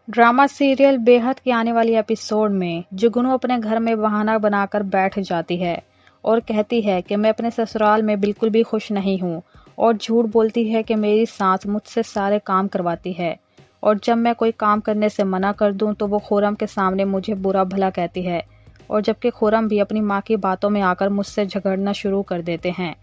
Drama serial बेहद के आने वाली एपिसोड में जुगनू अपने घर में बहाना बनाकर बैठ जाती है और कहती है कि मैं अपने ससुराल में बिल्कुल भी खुश नहीं हूँ और झूठ बोलती है कि मेरी सास मुझसे सारे काम करवाती है और जब मैं कोई काम करने से मना कर दूं तो वो खुर्रम के सामने मुझे बुरा भला कहती है और जबकि खुर्रम भी अपनी माँ की बातों में आकर मुझसे झगड़ना शुरू कर देते हैं।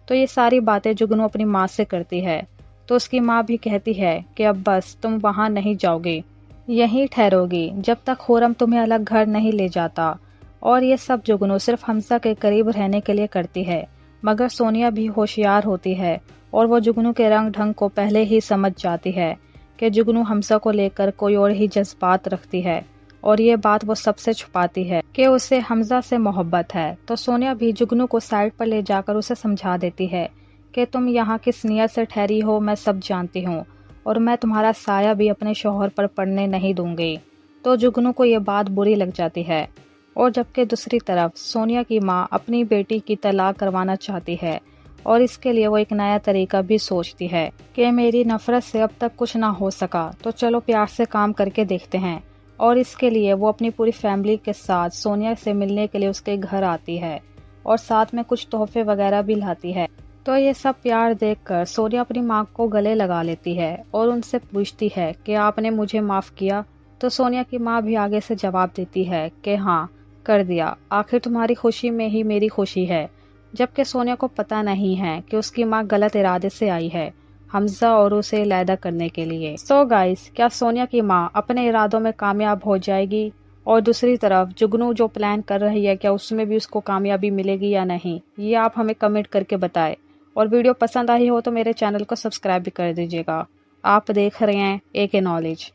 तो ये सारी बातें जुगनू अपनी माँ से करती है तो उसकी माँ भी कहती है कि अब बस तुम वहाँ नहीं जाओगी, यहीं ठहरोगी जब तक खुर्रम तुम्हें अलग घर नहीं ले जाता। और ये सब जुगनू सिर्फ हमजा के करीब रहने के लिए करती है, मगर सोनिया भी होशियार होती है और वो जुगनू के रंग ढंग को पहले ही समझ जाती है कि जुगनू हमजा को लेकर कोई और ही जज्बात रखती है और ये बात वो सबसे छुपाती है कि उसे हमजा से मोहब्बत है। तो सोनिया भी जुगनू को साइड पर ले जाकर उसे समझा देती है कि तुम यहाँ किस नियत से ठहरी हो मैं सब जानती हूँ और मैं तुम्हारा साया भी अपने शौहर पर पड़ने नहीं दूंगी। तो जुगनू को ये बात बुरी लग जाती है और जबकि दूसरी तरफ सोनिया की माँ अपनी बेटी की तलाक करवाना चाहती है और इसके लिए वो एक नया तरीका भी सोचती है कि मेरी नफरत से अब तक कुछ ना हो सका तो चलो प्यार से काम करके देखते हैं। और इसके लिए वो अपनी पूरी फैमिली के साथ सोनिया से मिलने के लिए उसके घर आती है और साथ में कुछ तोहफे वगैरह भी लाती है। तो ये सब प्यार देखकर सोनिया अपनी माँ को गले लगा लेती है और उनसे पूछती है कि आपने मुझे माफ किया। तो सोनिया की माँ भी आगे से जवाब देती है कि हाँ कर दिया, आखिर तुम्हारी खुशी में ही मेरी खुशी है। जबकि सोनिया को पता नहीं है कि उसकी माँ गलत इरादे से आई है हमजा और उसे अलहदा करने के लिए। सो गाइस, क्या सोनिया की माँ अपने इरादों में कामयाब हो जाएगी? और दूसरी तरफ जुगनू जो प्लान कर रही है क्या उसमें भी उसको कामयाबी मिलेगी या नहीं, ये आप हमें कमेंट करके बताएं। और वीडियो पसंद आई हो तो मेरे चैनल को सब्सक्राइब भी कर दीजिएगा। आप देख रहे हैं AK नॉलेज।